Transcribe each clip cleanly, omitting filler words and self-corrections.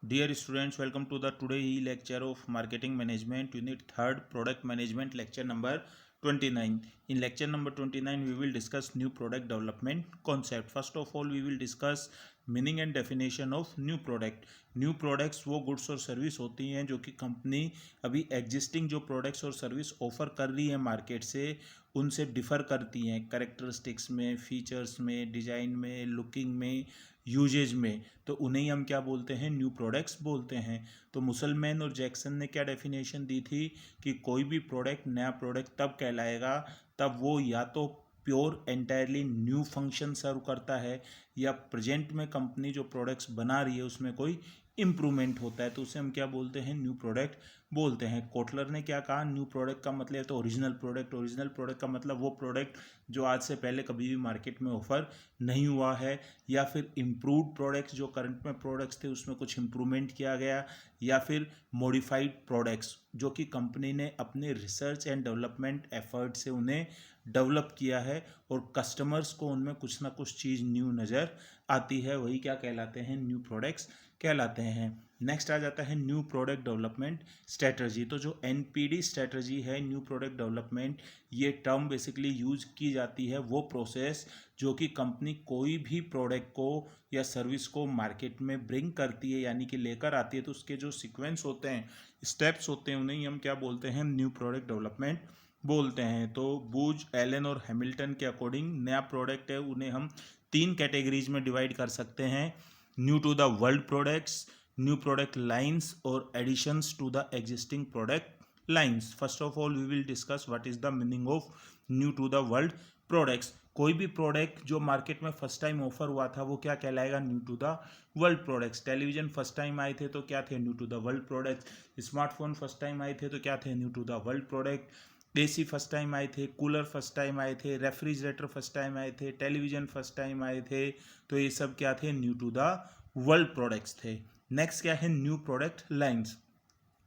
Dear students, welcome to the today lecture of Marketing Management Unit 3rd Product Management lecture number 29. In lecture number 29, we will discuss new product development concept. First of all, we will discuss meaning and definition of new product. New products वो goods और service होती हैं जो कि company अभी existing जो products और service offer कर रही है मार्केट से उनसे डिफ़र करती हैं कैरेक्टरिस्टिक्स में, फीचर्स में, डिज़ाइन में, लुकिंग में, यूजेज में. तो उन्हें हम क्या बोलते हैं? न्यू प्रोडक्ट्स बोलते हैं. तो मुसलमान और जैक्सन ने क्या डेफिनेशन दी थी कि कोई भी प्रोडक्ट नया प्रोडक्ट तब कहलाएगा तब वो या तो प्योर एंटायरली न्यू फंक्शन सर्व करता है या प्रेजेंट में कंपनी जो प्रोडक्ट्स बना रही है उसमें कोई इम्प्रूवमेंट होता है, तो उसे हम क्या बोलते हैं? न्यू प्रोडक्ट बोलते हैं. कोटलर ने क्या कहा? न्यू प्रोडक्ट का मतलब तो ओरिजिनल प्रोडक्ट. ओरिजिनल प्रोडक्ट का मतलब वो प्रोडक्ट जो आज से पहले कभी भी मार्केट में ऑफर नहीं हुआ है, या फिर इम्प्रूव्ड प्रोडक्ट्स जो करंट में प्रोडक्ट्स थे उसमें कुछ इम्प्रूवमेंट किया गया, या फिर मॉडिफाइड प्रोडक्ट्स जो कि कंपनी ने अपने रिसर्च एंड डेवलपमेंट एफर्ट से उन्हें डेवलप किया है और कस्टमर्स को उनमें कुछ ना कुछ चीज़ न्यू नज़र आती है, वही क्या कहलाते हैं? न्यू प्रोडक्ट्स कहलाते हैं. नेक्स्ट आ जाता है न्यू प्रोडक्ट डेवलपमेंट स्ट्रेटजी. तो जो एनपीडी स्ट्रेटजी है, न्यू प्रोडक्ट डेवलपमेंट, ये टर्म बेसिकली यूज की जाती है वो प्रोसेस जो कि कंपनी कोई भी प्रोडक्ट को या सर्विस को मार्केट में ब्रिंग करती है यानी कि लेकर आती है, तो उसके जो सीक्वेंस होते हैं, स्टेप्स होते हैं, उन्हें हम क्या बोलते हैं? न्यू प्रोडक्ट डेवलपमेंट बोलते हैं. तो बूज, एलन और हैमिल्टन के अकॉर्डिंग नया प्रोडक्ट है उन्हें हम 3 कैटेगरीज में डिवाइड कर सकते हैं: new to the world products, new product lines और additions to the existing product lines. First of all we will discuss what is the meaning of new to the world products. कोई भी product जो market में first time offer हुआ था वो क्या कहलाएगा? New to the world products. Television first time आए थे तो क्या थे? New to the world products. Smartphone first time आए थे तो क्या थे? New to the world product. AC first time आए थे, कूलर फर्स्ट टाइम आए थे, रेफ्रिजरेटर फर्स्ट टाइम आए थे, टेलीविजन फर्स्ट टाइम आए थे, तो ये सब क्या थे? New to the world products थे. नेक्स्ट क्या है? New product lines.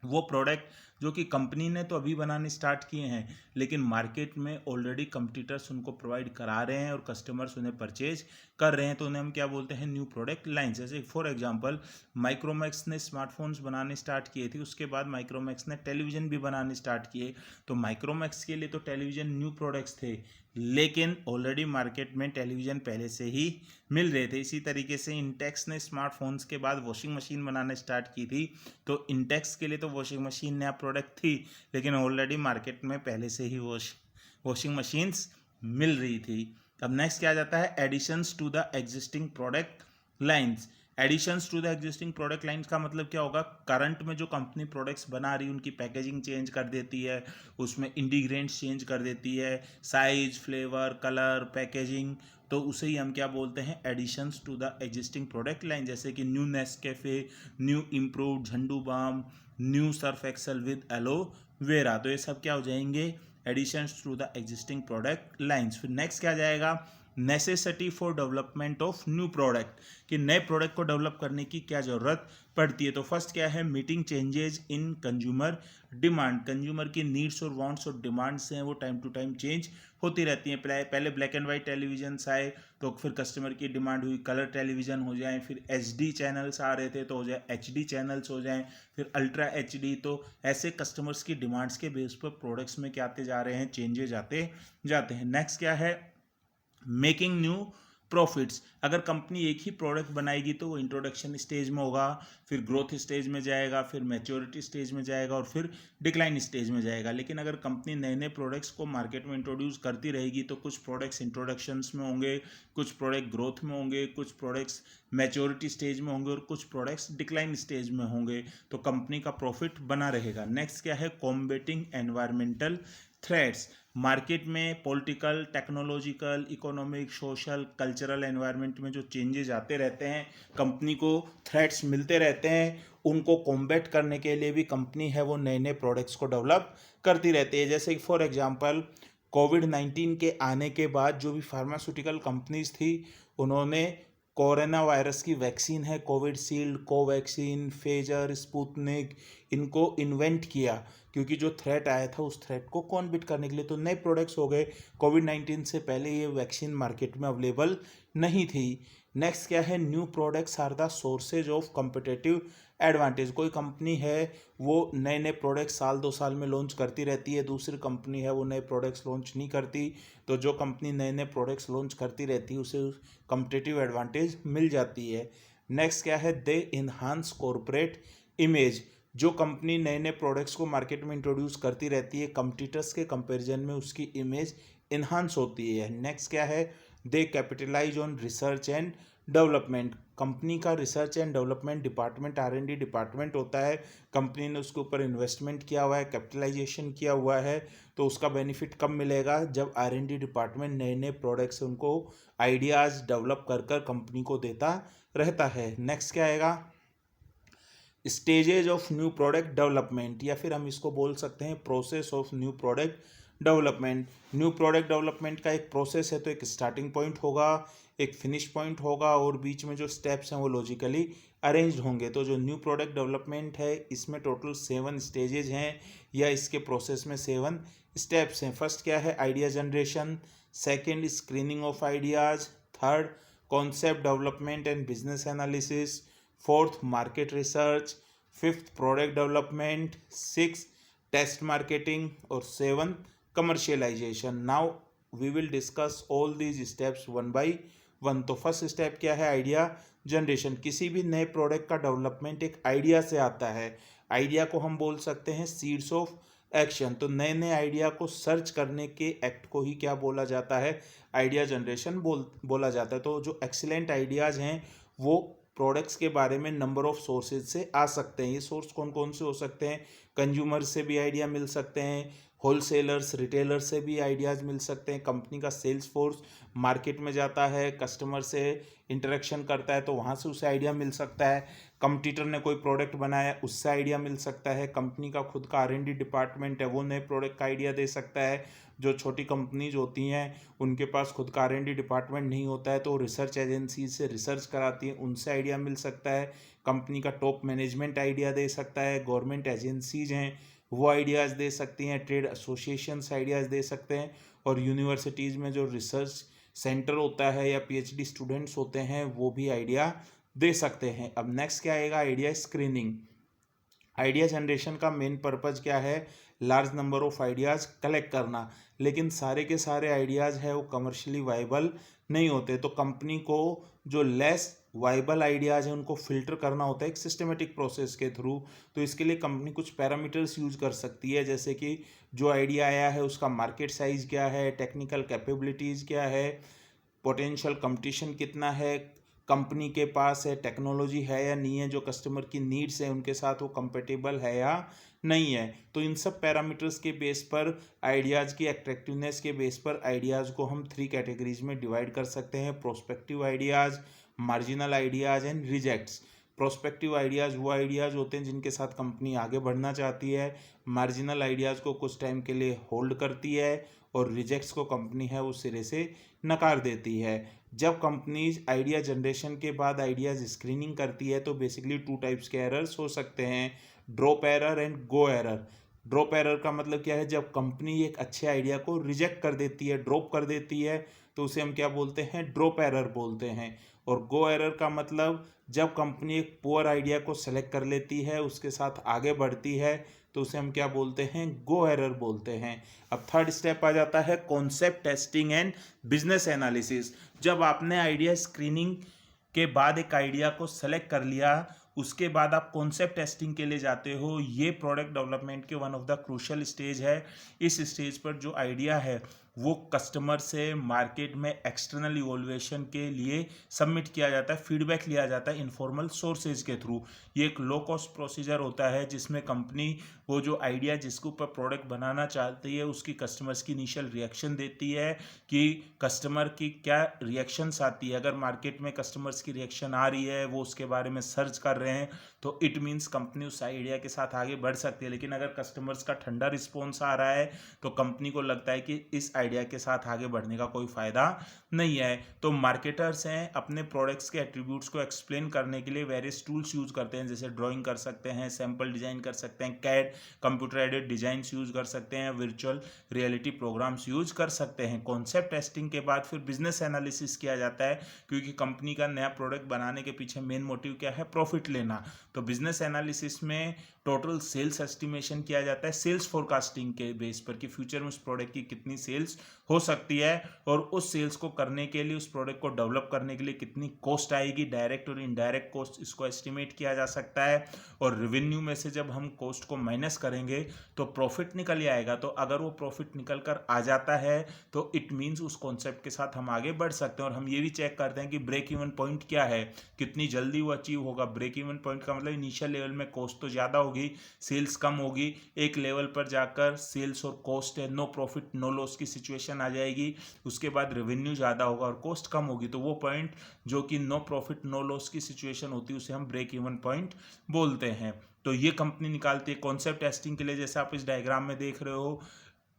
वो प्रोडक्ट जो कि कंपनी ने तो अभी बनाने स्टार्ट किए हैं लेकिन मार्केट में ऑलरेडी कंपटीटर्स उनको प्रोवाइड करा रहे हैं और कस्टमर्स उन्हें परचेज कर रहे हैं, तो उन्हें हम क्या बोलते हैं? New product lines. जैसे फॉर एग्जांपल माइक्रोमैक्स ने स्मार्टफोन्स बनाने स्टार्ट किए थे, उसके बाद माइक्रोमैक्स ने टेलीविजन भी बनाने स्टार्ट किए. तो माइक्रोमैक्स के लिए तो टेलीविजन न्यू प्रोडक्ट्स थे लेकिन ऑलरेडी मार्केट में टेलीविजन पहले से ही मिल रहे थे. इसी तरीके से इंटेक्स ने स्मार्टफोन्स के बाद वॉशिंग मशीन बनाना स्टार्ट की थी, तो इंटेक्स के लिए तो वॉशिंग मशीन नया प्रोडक्ट थी लेकिन ऑलरेडी मार्केट में पहले से ही वॉशिंग मशीन्स मिल रही थी. अब नेक्स्ट क्या आ जाता है? Additions to the existing product lines. Additions to the existing product lines का मतलब क्या होगा? करंट में जो कंपनी प्रोडक्ट्स बना रही है उनकी पैकेजिंग चेंज कर देती है, उसमें इंग्रेडिएंट्स चेंज कर देती है, साइज, फ्लेवर, कलर, पैकेजिंग, तो उसे ही हम क्या बोलते हैं? Additions to the existing product line. जैसे कि new Nescafe, new improved Zandu balm, new Surf Excel with aloe vera, तो ये सब क्या हो जाएंगे? Additions to the existing product lines. फिर नेक्स्ट क्या जाएगा? Necessity for development of new product, कि नए प्रोडक्ट को डेवलप करने की क्या ज़रूरत पड़ती है. तो फर्स्ट क्या है? Meeting changes in consumer demand. Consumer की नीड्स और वांट्स और डिमांड्स हैं वो टाइम टू टाइम चेंज होती रहती हैं. पहले ब्लैक एंड वाइट टेलीविजन आए तो फिर कस्टमर की डिमांड हुई कलर टेलीविज़न हो जाए, फिर एचडी चैनल्स आ रहे थे तो हो जाए एचडी चैनल्स हो जाएं, फिर अल्ट्रा एचडी. तो ऐसे कस्टमर्स की डिमांड्स के बेस पर प्रोडक्ट्स में क्या आते जा रहे हैं? चेंजेज आते जाते हैं. नेक्स्ट क्या है? Making new profits. अगर कंपनी एक ही प्रोडक्ट बनाएगी तो वो इंट्रोडक्शन स्टेज में होगा, फिर ग्रोथ स्टेज में जाएगा, फिर मैच्योरिटी स्टेज में जाएगा और फिर डिक्लाइन स्टेज में जाएगा. लेकिन अगर कंपनी नए नए प्रोडक्ट्स को मार्केट में इंट्रोड्यूस करती रहेगी तो कुछ प्रोडक्ट्स इंट्रोडक्शंस में होंगे, कुछ प्रोडक्ट ग्रोथ में होंगे, कुछ प्रोडक्ट्स मैच्योरिटी स्टेज में होंगे और कुछ प्रोडक्ट्स डिक्लाइन स्टेज में होंगे, तो कंपनी का प्रॉफिट बना रहेगा. नेक्स्ट क्या है? Combating environmental threats. मार्केट में political, technological, economic, social, cultural environment में जो चेंजेस आते रहते हैं, कंपनी को थ्रेट्स मिलते रहते हैं, उनको कॉम्बैट करने के लिए भी कंपनी है वो नए नए प्रोडक्ट्स को डेवलप करती रहती है. जैसे कि फॉर एग्जांपल कोविड-19 के आने के बाद जो भी फार्मास्यूटिकल कंपनीज थी उन्होंने कोरोना वायरस की वैक्सीन है कोविडशील्ड, कोवैक्सीन, फेजर, स्पुतनिक, इनको इन्वेंट किया क्योंकि जो थ्रेट आया था उस थ्रेट को कॉम्बैट करने के लिए. तो नए प्रोडक्ट्स हो गए. कोविड-19 से पहले ये वैक्सीन मार्केट में अवेलेबल नहीं थी. नेक्स्ट क्या है, new products are the sources of competitive advantage. कोई कंपनी है वो नए नए प्रोडक्ट्स साल 2 साल में लॉन्च करती रहती है, दूसरी कंपनी है वो नए प्रोडक्ट्स लॉन्च नहीं करती, तो जो कंपनी नए नए प्रोडक्ट्स लॉन्च करती रहती है उसे कम्पिटेटिव एडवांटेज मिल जाती है। नेक्स्ट क्या है, दे इन्हांस कॉरपोरेट इमेज। जो कंपनी नए नए प्रोडक्ट्स को मार्केट में इंट्रोड्यूस करती रहती है, कंपटीटर्स के कंपैरिजन में उसकी इमेज इन्हांस होती है। नेक्स्ट क्या है, they capitalize on research and development. Company का research and development department, R&D department होता है, कंपनी ने उसके ऊपर इन्वेस्टमेंट किया हुआ है, कैपिटलाइजेशन किया हुआ है, तो उसका बेनिफिट कब मिलेगा, जब R&D डिपार्टमेंट नए नए प्रोडक्ट्स उनको आइडियाज़ डेवलप कर कर कंपनी को देता रहता है। नेक्स्ट क्या आएगा, stages of new product development, या फिर हम इसको बोल सकते हैं process of new product development. New product development का एक प्रोसेस है, तो एक स्टार्टिंग पॉइंट होगा, एक फिनिश पॉइंट होगा, और बीच में जो स्टेप्स हैं वो लॉजिकली अरेंज्ड होंगे। तो जो न्यू प्रोडक्ट डेवलपमेंट है इसमें टोटल 7 स्टेजेज हैं, या इसके प्रोसेस में 7 स्टेप्स हैं। फर्स्ट क्या है, idea generation, second screening of ideas, third concept development and business analysis, fourth market research, fifth product development, six test marketing, और 7 commercialisation. Now we will discuss all these steps one by one. तो first step क्या है, idea generation. किसी भी नए product का development एक idea से आता है। आइडिया को हम बोल सकते हैं सीड्स ऑफ एक्शन। तो नए नए आइडिया को सर्च करने के एक्ट को ही क्या बोला जाता है, आइडिया जनरेशन बोला जाता है। तो जो एक्सीलेंट आइडियाज़ हैं वो प्रोडक्ट्स के बारे में नंबर ऑफ सोर्सेज से आ सकते हैं। ये सोर्स कौन कौन से हो सकते हैं, कंज्यूमर से भी आइडिया मिल सकते हैं, होलसेलर्स रिटेलर से भी आइडियाज़ मिल सकते हैं, कंपनी का सेल्स फोर्स मार्केट में जाता है, कस्टमर से इंटरेक्शन करता है तो वहाँ से उसे आइडिया मिल सकता है, कंपटीटर ने कोई प्रोडक्ट बनाया उससे आइडिया मिल सकता है, कंपनी का खुद का R&D डिपार्टमेंट है वो नए प्रोडक्ट का आइडिया दे सकता है। जो छोटी कंपनीज होती हैं उनके पास खुद का R&D डिपार्टमेंट नहीं होता है तो रिसर्च एजेंसी से रिसर्च कराती हैं, उनसे आइडिया मिल सकता है। कंपनी का टॉप मैनेजमेंट आइडिया दे सकता है, गवर्नमेंट एजेंसीज हैं वो आइडियाज़ दे सकती हैं, ट्रेड एसोसिएशंस आइडियाज़ दे सकते हैं, और यूनिवर्सिटीज़ में जो रिसर्च सेंटर होता है या PhD स्टूडेंट्स होते हैं वो भी आइडिया दे सकते हैं। अब नेक्स्ट क्या आएगा, आइडिया स्क्रीनिंग। आइडिया जनरेशन का मेन पर्पज़ क्या है, large number of ideas collect करना, लेकिन सारे के सारे आइडियाज़ है वो कमर्शियली वाइबल नहीं होते, तो कंपनी को जो लेस वाइबल आइडियाज़ हैं उनको फिल्टर करना होता है एक सिस्टमेटिक प्रोसेस के थ्रू। तो इसके लिए कंपनी कुछ पैरामीटर्स यूज कर सकती है, जैसे कि जो आइडिया आया है उसका मार्केट साइज़ क्या है, टेक्निकल कैपेबिलिटीज़ क्या है, पोटेंशियल कंपटीशन कितना है, कंपनी के पास है टेक्नोलॉजी है या नहीं है, जो कस्टमर की नीड्स है उनके साथ वो कंपेटेबल है या नहीं है। तो इन सब पैरामीटर्स के बेस पर, आइडियाज़ की अट्रैक्टिवनेस के बेस पर आइडियाज़ को हम 3 कैटेगरीज में डिवाइड कर सकते हैं, prospective ideas, marginal ideas and rejects. Prospective ideas वो आइडियाज़ होते हैं जिनके साथ कंपनी आगे बढ़ना चाहती है, मार्जिनल आइडियाज़ को कुछ टाइम के लिए होल्ड करती है, और रिजेक्ट्स को कंपनी है उस सिरे से नकार देती है। जब कंपनीज आइडिया जनरेशन के बाद आइडियाज़ स्क्रीनिंग करती है तो बेसिकली 2 टाइप्स के एरर्स हो सकते हैं, drop error and go error. Drop error का मतलब क्या है, जब कंपनी एक अच्छे आइडिया को रिजेक्ट कर देती है, ड्रॉप कर देती है, तो उसे हम क्या बोलते हैं, ड्रॉप एरर बोलते हैं। और गो एरर का मतलब जब कंपनी एक पुअर आइडिया को सेलेक्ट कर लेती है, उसके साथ आगे बढ़ती है, तो उसे हम क्या बोलते हैं, गो एरर बोलते हैं। अब थर्ड स्टेप आ जाता है concept testing and business analysis. जब आपने आइडिया स्क्रीनिंग के बाद एक आइडिया को सेलेक्ट कर लिया, उसके बाद आप कॉन्सेप्ट टेस्टिंग के लिए जाते हो। ये प्रोडक्ट डेवलपमेंट के one of the crucial stage है। इस स्टेज पर जो आइडिया है वो कस्टमर से मार्केट में एक्सटर्नल इवोल्यूशन के लिए सबमिट किया जाता है, फीडबैक लिया जाता है इनफॉर्मल सोर्सेज के थ्रू। ये एक लो कॉस्ट प्रोसीजर होता है जिसमें कंपनी वो जो आइडिया जिसके ऊपर प्रोडक्ट बनाना चाहती है उसकी कस्टमर्स की इनिशियल रिएक्शन देती है कि कस्टमर की क्या रिएक्शंस आती है। अगर मार्केट में कस्टमर्स की रिएक्शन आ रही है, वो उसके बारे में सर्च कर रहे हैं, तो इट मीन्स कंपनी उस आइडिया के साथ आगे बढ़ सकती है। लेकिन अगर कस्टमर्स का ठंडा रिस्पॉन्स आ रहा है तो कंपनी को लगता है कि इस आइडिया के साथ आगे बढ़ने का कोई फ़ायदा नहीं है। तो मार्केटर्स हैं अपने प्रोडक्ट्स के एट्रीब्यूट्स को एक्सप्लेन करने के लिए वेरियस टूल्स यूज़ करते हैं, जैसे ड्राइंग कर सकते हैं, सैम्पल डिज़ाइन कर सकते हैं, CAD computer aided designs use कर सकते हैं, वर्चुअल रियलिटी प्रोग्राम्स यूज़ कर सकते हैं। कॉन्सेप्ट टेस्टिंग के बाद फिर बिजनेस एनालिसिस किया जाता है, क्योंकि कंपनी का नया प्रोडक्ट बनाने के पीछे मेन मोटिव क्या है, प्रॉफिट लेना। तो बिजनेस एनालिसिस में टोटल सेल्स एस्टिमेशन किया जाता है सेल्स फोरकास्टिंग के बेस पर, कि फ्यूचर में उस प्रोडक्ट की कितनी सेल्स हो सकती है, और उस सेल्स को करने के लिए, उस प्रोडक्ट को डेवलप करने के लिए कितनी कॉस्ट आएगी, डायरेक्ट और इनडायरेक्ट कॉस्ट, इसको एस्टिमेट किया जा सकता है। और रेवेन्यू में से जब हम कॉस्ट को माइनस करेंगे तो प्रॉफिट निकल आएगा। तो अगर वो प्रॉफिट निकल कर आ जाता है तो इट मीन्स उस कॉन्सेप्ट के साथ हम आगे बढ़ सकते हैं। और हम ये भी चेक करते हैं कि ब्रेक इवन पॉइंट क्या है, कितनी जल्दी वो अचीव होगा। ब्रेक इवन पॉइंट का मतलब इनिशियल लेवल में कॉस्ट तो ज़्यादा होगी, सेल्स कम होगी, एक लेवल पर जाकर सेल्स और कॉस्ट है नो प्रॉफिट नो लॉस की सिचुएशन आ जाएगी, उसके बाद रेवेन्यू ज़्यादा होगा और कॉस्ट कम होगी। तो वो पॉइंट जो कि नो प्रॉफिट नो लॉस की सिचुएशन होती है उसे हम ब्रेक इवन पॉइंट बोलते हैं। तो ये कंपनी निकालती है कॉन्सेप्ट टेस्टिंग के लिए। जैसे आप इस डायग्राम में देख रहे हो,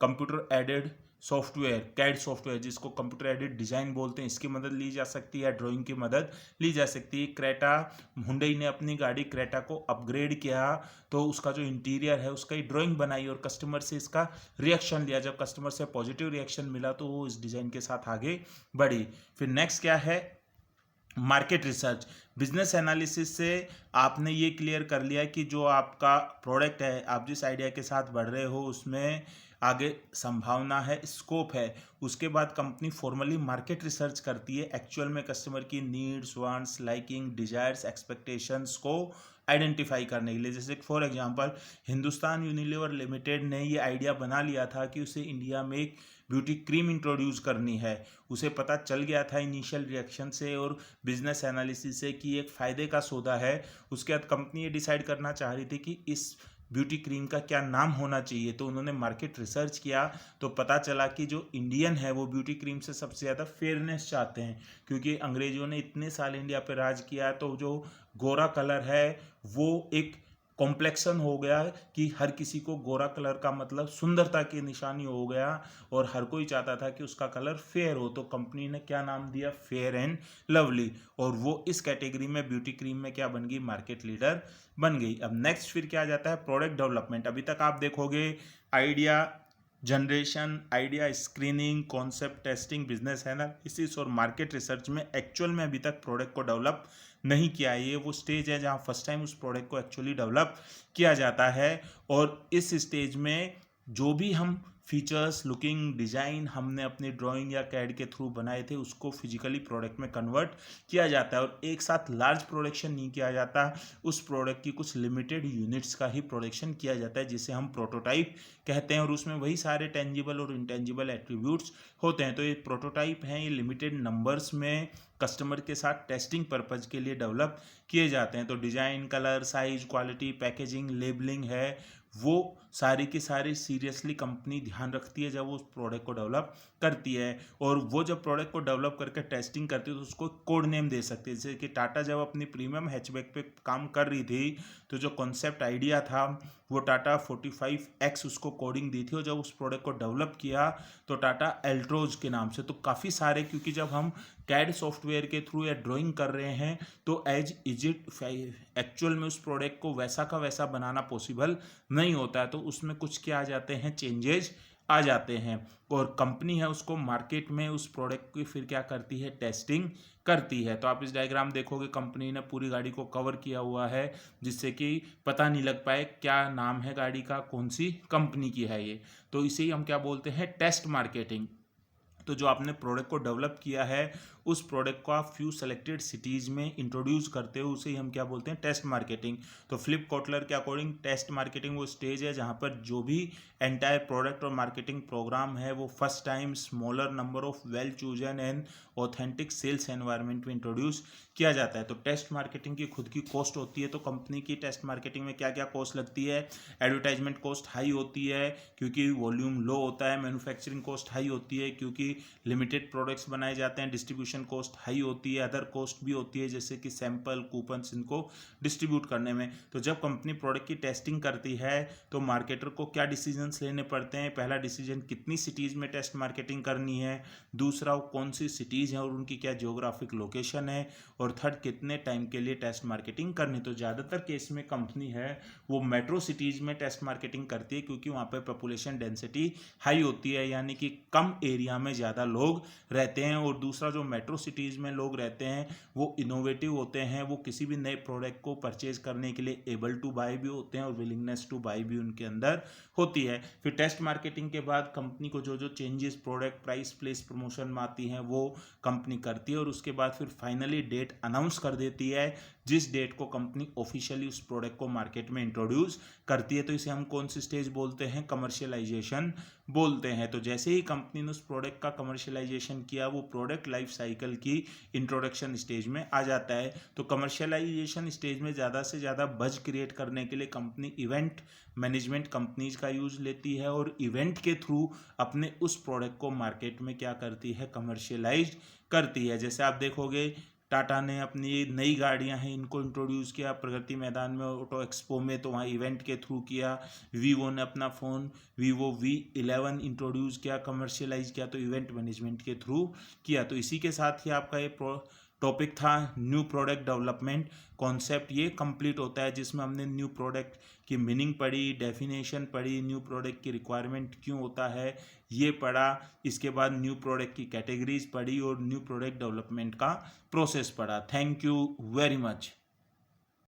computer aided software, CAD software, जिसको कंप्यूटर एडेड डिज़ाइन बोलते हैं, इसकी मदद ली जा सकती है, ड्राइंग की मदद ली जा सकती है। क्रेटा, हुंडई ने अपनी गाड़ी क्रेटा को अपग्रेड किया, तो उसका जो इंटीरियर है उसका ही ड्राइंग बनाई और कस्टमर से इसका रिएक्शन लिया। जब कस्टमर से पॉजिटिव रिएक्शन मिला तो वो इस डिज़ाइन के साथ आगे बढ़ी। फिर नेक्स्ट क्या है, मार्केट रिसर्च। बिजनेस एनालिसिस से आपने ये क्लियर कर लिया कि जो आपका प्रोडक्ट है, आप जिस आइडिया के साथ बढ़ रहे हो उसमें आगे संभावना है, स्कोप है। उसके बाद कंपनी फॉर्मली मार्केट रिसर्च करती है, एक्चुअल में कस्टमर की needs, wants, liking, desires, expectations को आइडेंटिफाई करने के लिए। जैसे for example Hindustan Unilever limited ने ये आइडिया बना लिया था कि उसे इंडिया में एक ब्यूटी क्रीम इंट्रोड्यूस करनी है। उसे पता चल गया था इनिशियल रिएक्शन से और बिजनेस एनालिसिस से कि एक फ़ायदे का सौदा है। उसके बाद कंपनी ये डिसाइड करना चाह रही थी कि इस ब्यूटी क्रीम का क्या नाम होना चाहिए। तो उन्होंने मार्केट रिसर्च किया, तो पता चला कि जो इंडियन है वो ब्यूटी क्रीम से सबसे ज़्यादा फेयरनेस चाहते हैं, क्योंकि अंग्रेजों ने इतने साल इंडिया पर राज किया, तो जो गोरा कलर है वो एक कॉम्प्लेक्सन हो गया कि हर किसी को गोरा कलर का मतलब सुंदरता की निशानी हो गया, और हर कोई चाहता था कि उसका कलर फेयर हो। तो कंपनी ने क्या नाम दिया, फेयर एंड लवली, और वो इस कैटेगरी में ब्यूटी क्रीम में क्या बन गई, मार्केट लीडर बन गई। अब नेक्स्ट फिर क्या आ जाता है, प्रोडक्ट डेवलपमेंट। अभी तक आप देखोगे idea generation, idea screening, concept testing, business analysis और मार्केट रिसर्च में एक्चुअल में अभी तक प्रोडक्ट को डेवलप नहीं किया है। ये वो स्टेज है जहाँ फर्स्ट टाइम उस प्रोडक्ट को एक्चुअली डेवलप किया जाता है। और इस स्टेज में जो भी हम फीचर्स, लुकिंग, डिज़ाइन हमने अपनी ड्राइंग या कैड के थ्रू बनाए थे उसको फिजिकली प्रोडक्ट में कन्वर्ट किया जाता है। और एक साथ लार्ज प्रोडक्शन नहीं किया जाता, उस प्रोडक्ट की कुछ लिमिटेड यूनिट्स का ही प्रोडक्शन किया जाता है, जिसे हम प्रोटोटाइप कहते हैं। और उसमें वही सारे टेंजिबल और इंटेंजिबल एट्रीब्यूट्स होते हैं। तो ये प्रोटोटाइप हैं, ये लिमिटेड नंबर्स में कस्टमर के साथ टेस्टिंग पर्पज़ के लिए डेवलप किए जाते हैं। तो design, colour, size, quality, packaging, labelling है, वो सारी की सारी सीरियसली कंपनी ध्यान रखती है जब वो उस प्रोडक्ट को डेवलप करती है। और वो जब प्रोडक्ट को डेवलप करके टेस्टिंग करती है तो उसको कोड नेम दे सकती है। जैसे कि टाटा जब अपनी प्रीमियम हैचबैक पे काम कर रही थी, तो जो कॉन्सेप्ट आइडिया था वो टाटा 45X उसको कोडिंग दी थी, और जब उस प्रोडक्ट को डेवलप किया तो टाटा एल्ट्रोज के नाम से। तो काफ़ी सारे, क्योंकि जब हम कैड सॉफ्टवेयर के थ्रू या ड्राइंग कर रहे हैं तो एज इज इट एक्चुअल में उस प्रोडक्ट को वैसा का वैसा बनाना पॉसिबल नहीं होता है। तो उसमें कुछ क्या आ जाते हैं, चेंजेस आ जाते हैं। और कंपनी है उसको मार्केट में उस प्रोडक्ट की फिर क्या करती है, टेस्टिंग करती है। तो आप इस डायग्राम देखोगे कंपनी ने पूरी गाड़ी को कवर किया हुआ है, जिससे कि पता नहीं लग पाए क्या नाम है गाड़ी का, कौन सी कंपनी की है ये। तो इसे ही हम क्या बोलते हैं, टेस्ट मार्केटिंग। तो जो आपने प्रोडक्ट को डेवलप किया है उस प्रोडक्ट को आप फ्यू सेलेक्टेड सिटीज़ में इंट्रोड्यूस करते हो, उसे ही हम क्या बोलते हैं, टेस्ट मार्केटिंग। तो फ्लिप कॉटलर के अकॉर्डिंग टेस्ट मार्केटिंग वो स्टेज है जहां पर जो भी एंटायर प्रोडक्ट और मार्केटिंग प्रोग्राम है वो first time smaller number of well chosen and authentic sales environment में इंट्रोड्यूस किया जाता है। तो टेस्ट मार्केटिंग की खुद की कॉस्ट होती है। तो कंपनी की टेस्ट मार्केटिंग में क्या क्या कॉस्ट लगती है, एडवर्टाइजमेंट कॉस्ट हाई होती है क्योंकि वॉल्यूम लो होता है, मैन्युफैक्चरिंग कॉस्ट हाई होती है क्योंकि लिमिटेड प्रोडक्ट्स बनाए जाते हैं, डिस्ट्रीब्यूशन डिस्ट्रीब्यूशन कॉस्ट हाई होती है, अदर कॉस्ट भी होती है जैसे कि सैंपल कूपन्स इनको डिस्ट्रीब्यूट करने में। तो जब कंपनी प्रोडक्ट की टेस्टिंग करती है तो मार्केटर को क्या डिसीजंस लेने पड़ते हैं? पहला डिसीजन, कितनी सिटीज़ में टेस्ट मार्केटिंग करनी है, दूसरा कौन सी सिटीज़ हैं और उनकी क्या जियोग्राफिक लोकेशन है, और थर्ड कितने टाइम के लिए टेस्ट मार्केटिंग करनी। तो ज़्यादातर केस में कंपनी है वो मेट्रो सिटीज़ में टेस्ट मार्केटिंग करती है क्योंकि वहाँ पर पॉपुलेशन डेंसिटी हाई होती है, यानी कि कम एरिया में ज़्यादा लोग रहते हैं। और दूसरा, जो मेट्रो सिटीज़ में लोग रहते हैं वो इनोवेटिव होते हैं, वो किसी भी नए प्रोडक्ट को परचेज करने के लिए एबल टू बाय भी होते हैं और विलिंगनेस टू बाय भी उनके अंदर होती है। फिर टेस्ट मार्केटिंग के बाद कंपनी को जो जो changes product price place promotion में आती हैं वो कंपनी करती है, और उसके बाद फिर फाइनली डेट अनाउंस कर देती है जिस डेट को कंपनी ऑफिशियली उस प्रोडक्ट को मार्केट में इंट्रोड्यूस करती है। तो इसे हम कौन सी स्टेज बोलते हैं? कमर्शियलाइजेशन बोलते हैं। तो जैसे ही कंपनी ने उस प्रोडक्ट का कमर्शियलाइजेशन किया वो प्रोडक्ट लाइफ साइकिल की इंट्रोडक्शन स्टेज में आ जाता है। तो कमर्शियलाइजेशन स्टेज में ज़्यादा से ज़्यादा बज क्रिएट करने के लिए कंपनी इवेंट मैनेजमेंट कंपनीज का यूज़ लेती है और इवेंट के थ्रू अपने उस प्रोडक्ट को मार्केट में क्या करती है? कमर्शियलाइज करती है। जैसे आप देखोगे टाटा ने अपनी नई गाड़ियां हैं इनको इंट्रोड्यूस किया प्रगति मैदान में ऑटो एक्सपो में, तो वहाँ इवेंट के थ्रू किया। वीवो ने अपना फ़ोन वीवो V11 इंट्रोड्यूस किया, कमर्शियलाइज किया, तो इवेंट मैनेजमेंट के थ्रू किया। तो इसी के साथ ही आपका ये टॉपिक था न्यू प्रोडक्ट डेवलपमेंट कॉन्सेप्ट, ये कंप्लीट होता है जिसमें हमने न्यू प्रोडक्ट की मीनिंग पढ़ी, डेफिनेशन पढ़ी, न्यू प्रोडक्ट की रिक्वायरमेंट क्यों होता है ये पढ़ा, इसके बाद न्यू प्रोडक्ट की कैटेगरीज पढ़ी और न्यू प्रोडक्ट डेवलपमेंट का प्रोसेस पढ़ा। Thank you very much.